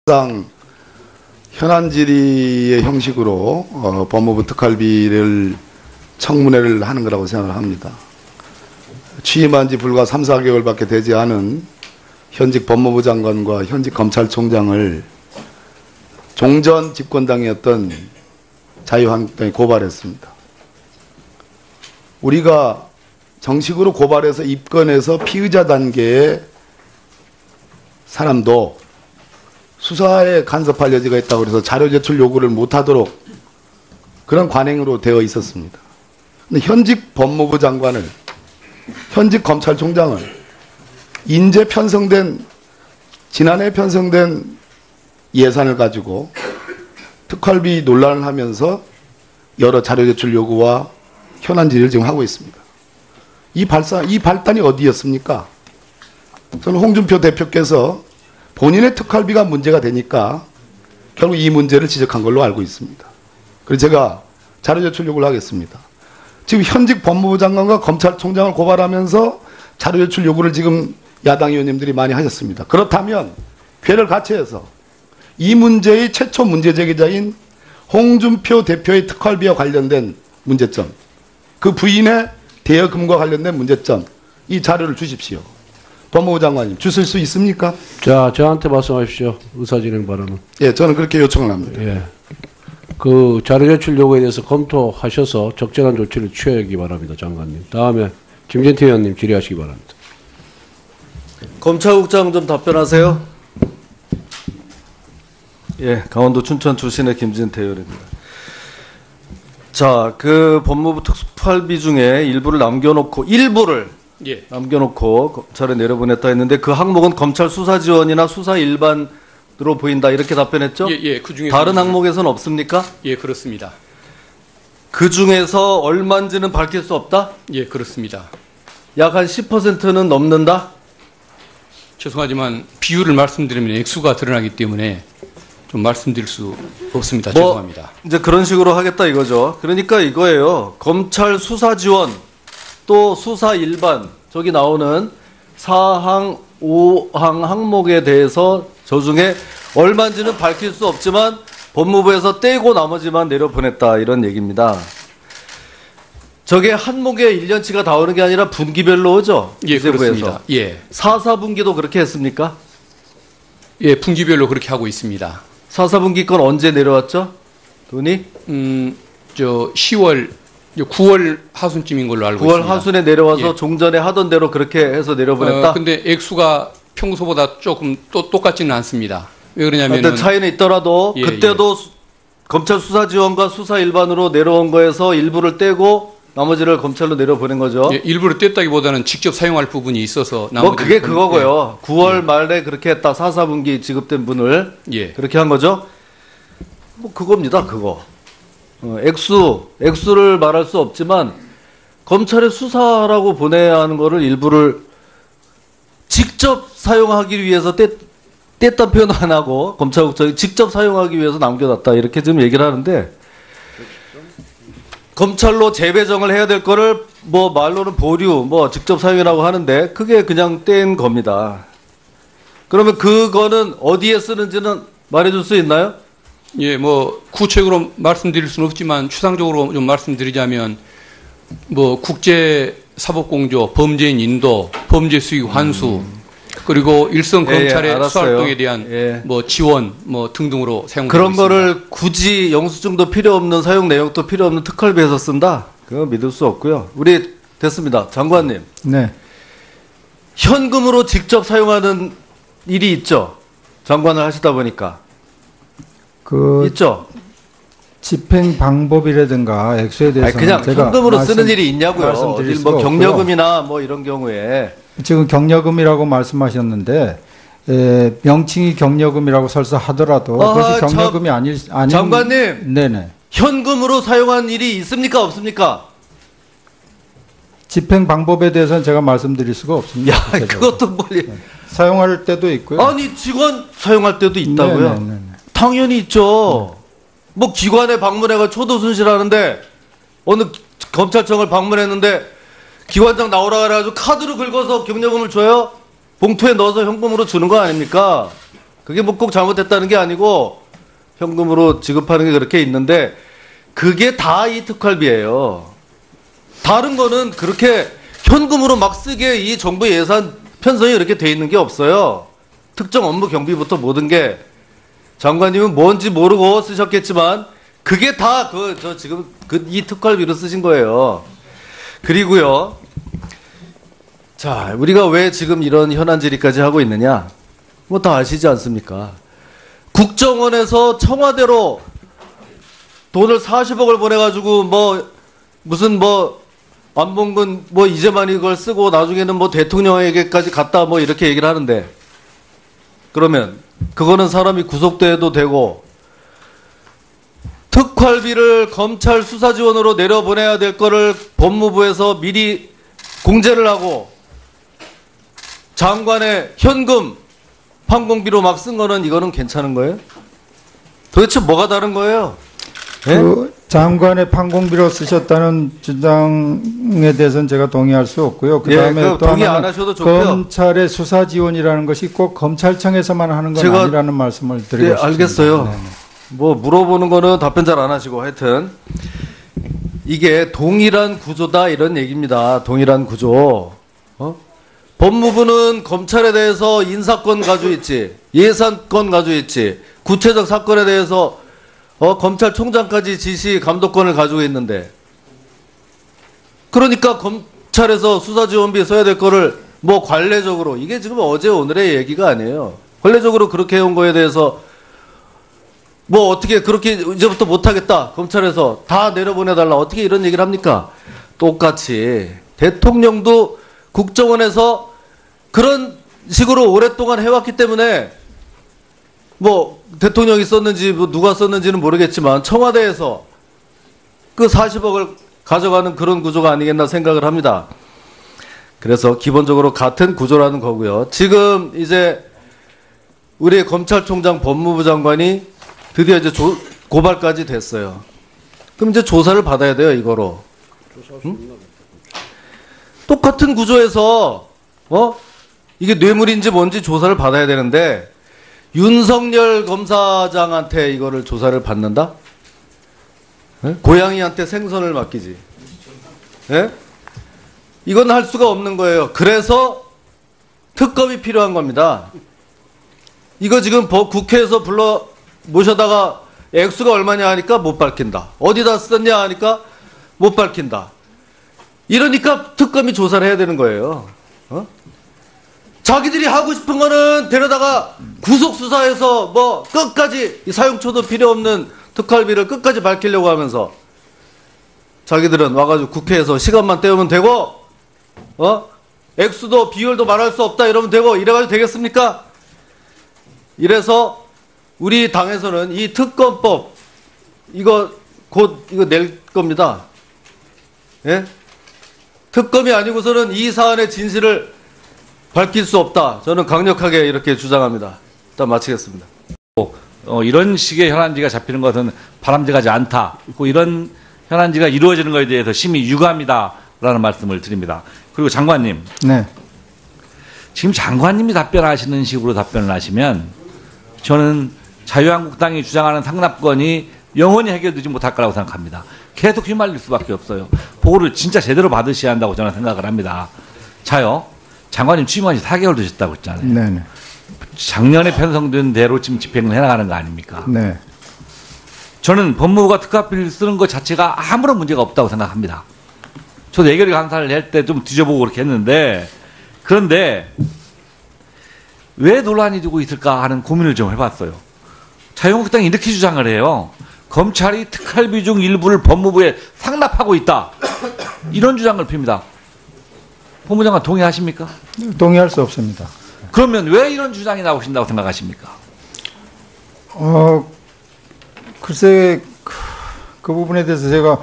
상 현안 질의의 형식으로 법무부 특활비를 청문회를 하는 거라고 생각을 합니다. 취임한 지 불과 3, 4개월밖에 되지 않은 현직 법무부 장관과 현직 검찰총장을 종전 집권당이었던 자유한국당이 고발했습니다. 우리가 정식으로 고발해서 입건해서 피의자 단계의 사람도 수사에 간섭할 여지가 있다고 해서 자료 제출 요구를 못하도록 그런 관행으로 되어 있었습니다. 근데 현직 법무부 장관을, 현직 검찰총장을 지난해 편성된 예산을 가지고 특활비 논란을 하면서 여러 자료 제출 요구와 현안 질의를 지금 하고 있습니다. 이 발단이 어디였습니까? 저는 홍준표 대표께서 본인의 특활비가 문제가 되니까 결국 이 문제를 지적한 걸로 알고 있습니다. 그래서 제가 자료 제출 요구를 하겠습니다. 지금 현직 법무부 장관과 검찰총장을 고발하면서 자료 제출 요구를 지금 야당 의원님들이 많이 하셨습니다. 그렇다면 괴를 같이 해서 이 문제의 최초 문제 제기자인 홍준표 대표의 특활비와 관련된 문제점, 그 부인의 대여금과 관련된 문제점, 이 자료를 주십시오. 법무부 장관님, 주실 수 있습니까? 자, 저한테 말씀하십시오. 의사진행 발언은. 예, 저는 그렇게 요청을 합니다. 예. 그 자료 제출 요구에 대해서 검토하셔서 적절한 조치를 취하기 바랍니다, 장관님. 다음에 김진태 의원님 질의하시기 바랍니다. 검찰국장 좀 답변하세요. 예, 강원도 춘천 출신의 김진태 의원입니다. 자, 그 법무부 특활비 중에 일부를 남겨놓고 검찰에 내려보냈다 했는데 그 항목은 검찰 수사 지원이나 수사 일반으로 보인다 이렇게 답변했죠? 예, 그 중에 다른 항목에서는 없습니까? 예, 그렇습니다. 그 중에서 얼마인지는 밝힐 수 없다? 예, 그렇습니다. 약 한 10%는 넘는다? 죄송하지만 비율을 말씀드리면 액수가 드러나기 때문에 좀 말씀드릴 수 없습니다. 죄송합니다. 이제 그런 식으로 하겠다 이거죠. 그러니까 이거예요. 검찰 수사 지원 또 수사 일반, 저기 나오는 4항, 5항 항목에 대해서 저 중에 얼마인지는 밝힐 수 없지만 법무부에서 떼고 나머지만 내려보냈다 이런 얘기입니다. 저게 한목에 1년치가 다 오는 게 아니라 분기별로 오죠? 예, 그렇습니다. 예. 4, 4분기도 그렇게 했습니까? 예, 분기별로 그렇게 하고 있습니다. 4, 4분기 건 언제 내려왔죠? 돈이? 9월 하순쯤인 걸로 알고 9월 있습니다. 하순에 내려와서 예. 종전에 하던 대로 그렇게 해서 내려보냈다? 근데 액수가 평소보다 조금 또 똑같지는 않습니다. 왜 그러냐면 차이는 있더라도 그때도 검찰 수사 지원과 수사 일반으로 내려온 거에서 일부를 떼고 나머지를 검찰로 내려보낸 거죠. 예, 일부를 뗐다기보다는 직접 사용할 부분이 있어서 그게 그거고요. 9월 말에 그렇게 했다. 4, 4분기 지급된 분을 그렇게 한 거죠. 그겁니다. 그거. 액수를 말할 수 없지만 검찰의 수사라고 보내야 하는 거를 일부를 직접 사용하기 위해서 뗐다 표현 안 하고 검찰국장이 직접 사용하기 위해서 남겨놨다 이렇게 지금 얘기를 하는데, 검찰로 재배정을 해야 될 거를 말로는 보류 직접 사용이라고 하는데 그게 그냥 뗀 겁니다. 그러면 그거는 어디에 쓰는지는 말해줄 수 있나요? 예, 구체적으로 말씀드릴 수는 없지만 추상적으로 좀 말씀드리자면 국제 사법공조, 범죄인 인도, 범죄 수익 환수, 그리고 일선 검찰의 수사 활동에 대한 지원 등등으로 사용되고 그런 있습니다. 거를 굳이 영수증도 필요 없는, 사용 내역도 필요 없는 특활비에서 쓴다? 그건 믿을 수 없고요. 우리 됐습니다. 장관님. 네. 현금으로 직접 사용하는 일이 있죠? 장관을 하시다 보니까. 있죠? 집행 방법이라든가 액수에 대해서는 그냥 제가 현금으로 쓰는 일이 있냐고요. 말씀드릴 수가 경력금이나 이런 경우에. 지금 경력금이라고 말씀하셨는데 명칭이 경력금이라고 설사 하더라도 그것이 경력금이 아닌 장관님. 네네. 현금으로 사용한 일이 있습니까 없습니까? 집행 방법에 대해서는 제가 말씀드릴 수가 없습니다. 그것도 사용할 때도 있고요. 아니 직원 사용할 때도 있다고요? 네네네. 당연히 있죠. 기관에 방문해가 초도순실하는데 어느 검찰청을 방문했는데 기관장 나오라 그래가지고 카드로 긁어서 경력금을 줘요? 봉투에 넣어서 현금으로 주는 거 아닙니까? 그게 뭐 꼭 잘못됐다는 게 아니고 현금으로 지급하는 게 그렇게 있는데 그게 다 이 특활비예요. 다른 거는 그렇게 현금으로 막 쓰게 이 정부 예산 편성이 이렇게 돼 있는 게 없어요. 특정 업무 경비부터 모든 게 장관님은 뭔지 모르고 쓰셨겠지만 그게 다 지금 이 특활비로 쓰신 거예요. 그리고요. 자, 우리가 왜 지금 이런 현안 질의까지 하고 있느냐? 뭐 다 아시지 않습니까? 국정원에서 청와대로 돈을 40억을 보내가지고 무슨 안봉근 이제만 이걸 쓰고 나중에는 대통령에게까지 갔다 이렇게 얘기를 하는데 그러면 그거는 사람이 구속돼도 되고 특활비를 검찰 수사 지원으로 내려보내야 될 거를 법무부에서 미리 공제를 하고 장관의 현금 판공비로 막 쓴 거는 이거는 괜찮은 거예요? 도대체 뭐가 다른 거예요? 네? 그 장관의 판공비로 쓰셨다는 주장에 대해서는 제가 동의할 수 없고요. 그다음에 예, 또 동의 안 하나는 하셔도 좋고요. 검찰의 수사 지원이라는 것이 꼭 검찰청에서만 하는 건 제가- 아니라는 말씀을 드리고 네, 싶습니다. 알겠어요. 네네. 물어보는 거는 답변 잘 안 하시고 하여튼 이게 동일한 구조다 이런 얘기입니다. 동일한 구조. 법무부는 검찰에 대해서 인사권 가지고 있지, 예산권 가지고 있지, 구체적 사건에 대해서 검찰총장까지 지시 감독권을 가지고 있는데 그러니까 검찰에서 수사지원비 써야 될 거를 관례적으로 이게 지금 어제 오늘의 얘기가 아니에요. 관례적으로 그렇게 해온 거에 대해서 어떻게 그렇게 이제부터 못하겠다. 검찰에서 다 내려보내달라. 어떻게 이런 얘기를 합니까? 똑같이 대통령도 국정원에서 그런 식으로 오랫동안 해왔기 때문에 대통령이 썼는지 누가 썼는지는 모르겠지만 청와대에서 그 40억을 가져가는 그런 구조가 아니겠나 생각을 합니다. 그래서 기본적으로 같은 구조라는 거고요. 지금 이제 우리 검찰총장 법무부 장관이 드디어 이제 고발까지 됐어요. 그럼 이제 조사를 받아야 돼요, 이거로. 응? 똑같은 구조에서, 이게 뇌물인지 뭔지 조사를 받아야 되는데, 윤석열 검사장한테 이거를 조사를 받는다? 예? 고양이한테 생선을 맡기지. 예? 이건 할 수가 없는 거예요. 그래서 특검이 필요한 겁니다. 이거 지금 국회에서 모셔다가 액수가 얼마냐 하니까 못 밝힌다. 어디다 썼냐 하니까 못 밝힌다. 이러니까 특검이 조사를 해야 되는 거예요. 자기들이 하고 싶은 거는 데려다가 구속수사해서 끝까지 사용처도 필요 없는 특활비를 끝까지 밝히려고 하면서 자기들은 와가지고 국회에서 시간만 때우면 되고 액수도 비율도 말할 수 없다 이러면 되고 이래가지고 되겠습니까? 이래서 우리 당에서는 이 특검법 이거 곧 낼 겁니다. 예? 특검이 아니고서는 이 사안의 진실을 밝힐 수 없다. 저는 강력하게 이렇게 주장합니다. 일단 마치겠습니다. 이런 식의 현안지가 잡히는 것은 바람직하지 않다. 이런 현안지가 이루어지는 것에 대해서 심히 유감이다라는 말씀을 드립니다. 그리고 장관님, 네. 지금 장관님이 답변하시는 식으로 답변을 하시면 저는 자유한국당이 주장하는 상납건이 영원히 해결되지 못할 거라고 생각합니다. 계속 휘말릴 수밖에 없어요. 보고를 진짜 제대로 받으셔야 한다고 저는 생각을 합니다. 자요, 장관님 취임한 지 4개월 되셨다고 했잖아요. 네네. 작년에 편성된 대로 지금 집행을 해나가는 거 아닙니까? 네. 저는 법무부가 특활비를 쓰는 것 자체가 아무런 문제가 없다고 생각합니다. 저도 예결위 감사를 할 때 좀 뒤져보고 그렇게 했는데, 그런데 왜 논란이 되고 있을까 하는 고민을 좀 해봤어요. 자유한국당이 이렇게 주장을 해요. 검찰이 특활비 중 일부를 법무부에 상납하고 있다. 이런 주장을 핍니다. 법무장관 동의하십니까? 동의할 수 없습니다. 그러면 왜 이런 주장이 나오신다고 생각하십니까? 글쎄 그 부분에 대해서 제가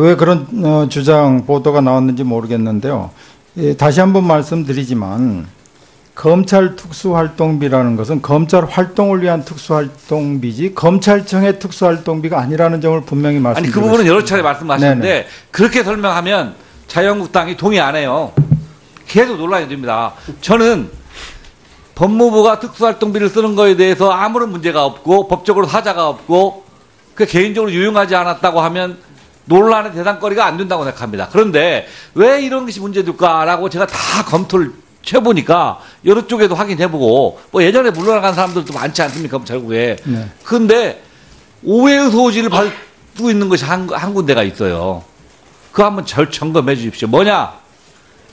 왜 그런 주장 보도가 나왔는지 모르겠는데요. 다시 한번 말씀드리지만 검찰 특수활동비라는 것은 검찰 활동을 위한 특수활동비지 검찰청의 특수활동비가 아니라는 점을 분명히 아니 말씀드리고 그 부분은 여러 차례 싶습니다. 말씀하셨는데 네네. 그렇게 설명하면 자유한국당이 동의 안 해요. 계속 논란이 됩니다. 저는 법무부가 특수활동비를 쓰는 거에 대해서 아무런 문제가 없고 법적으로 사자가 없고 그 개인적으로 유용하지 않았다고 하면 논란의 대상거리가 안 된다고 생각합니다. 그런데 왜 이런 것이 문제될까라고 제가 다 검토를 해보니까 여러 쪽에도 확인해보고 뭐 예전에 물러나간 사람들도 많지 않습니까? 검찰국에. 네. 그런데 오해의 소지를 받고 있는 것이 한 군데가 있어요. 그거 한번 점검해 주십시오. 뭐냐?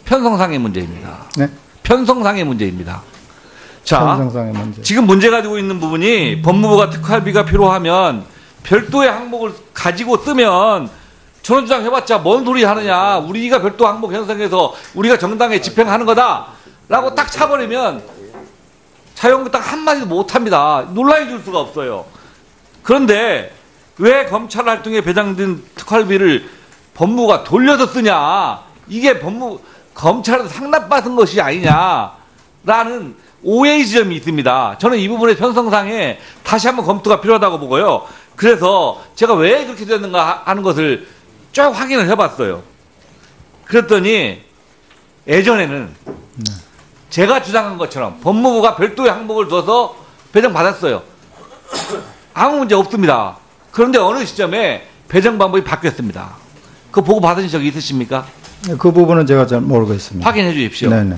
편성상의 문제입니다. 네. 편성상의 문제입니다. 자, 편성상의 문제. 지금 문제 가지고 있는 부분이 법무부가 특활비가 필요하면 별도의 항목을 가지고 쓰면 저런 주장 해봤자 뭔 소리 하느냐. 우리가 별도 항목 형성해서 우리가 정당에 집행하는 거다라고 딱 차버리면 자유한국당 한마디도 못합니다. 논란이 줄 수가 없어요. 그런데 왜 검찰 활동에 배정된 특활비를 법무부가 돌려서 쓰냐. 이게 검찰에서 상납받은 것이 아니냐라는 오해의 지점이 있습니다. 저는 이 부분의 편성상에 다시 한번 검토가 필요하다고 보고요. 그래서 제가 왜 그렇게 됐는가 하는 것을 쭉 확인을 해봤어요. 그랬더니 예전에는 제가 주장한 것처럼 법무부가 별도의 항목을 둬서 배정받았어요. 아무 문제 없습니다. 그런데 어느 시점에 배정 방법이 바뀌었습니다. 그거 보고 받으신 적이 있으십니까? 그 부분은 제가 잘 모르겠습니다. 확인해 주십시오. 네네.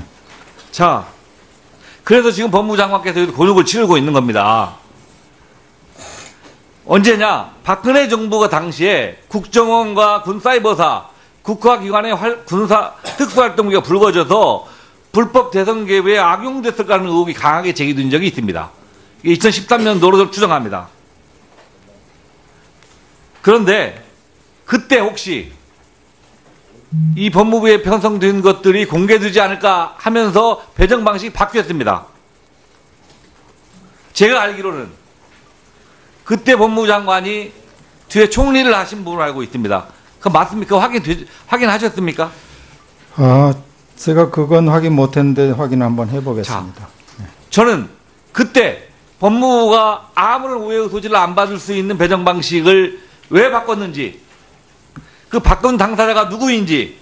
자, 그래서 지금 법무부 장관께서 곤욕을 치르고 있는 겁니다. 언제냐? 박근혜 정부가 당시에 국정원과 군사이버사, 국가기관의 군사 특수활동비가 불거져서 불법 대선 개입에 악용됐을 거라는 의혹이 강하게 제기된 적이 있습니다. 2013년도로 추정합니다. 그런데 그때 혹시 이 법무부에 편성된 것들이 공개되지 않을까 하면서 배정 방식이 바뀌었습니다. 제가 알기로는 그때 법무부 장관이 뒤에 총리를 하신 분으로 알고 있습니다. 그 맞습니까? 확인하셨습니까? 아, 제가 그건 확인 못했는데 확인 한번 해보겠습니다. 저는 그때 법무부가 아무런 오해의 소지를 안 받을 수 있는 배정 방식을 왜 바꿨는지, 그 바꾼 당사자가 누구인지,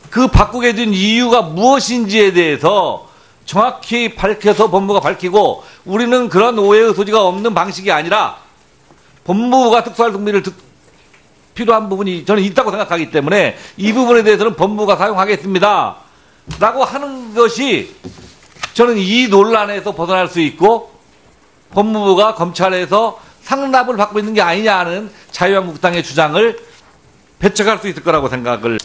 그 바꾸게 된 이유가 무엇인지에 대해서 정확히 밝혀서 법무부가 밝히고, 우리는 그런 오해의 소지가 없는 방식이 아니라 법무부가 특수활동비를 필요한 부분이 저는 있다고 생각하기 때문에 이 부분에 대해서는 법무부가 사용하겠습니다 라고 하는 것이 저는 이 논란에서 벗어날 수 있고 법무부가 검찰에서 상납을 받고 있는 게 아니냐 하는 자유한국당의 주장을 배척할 수 있을 거라고 생각을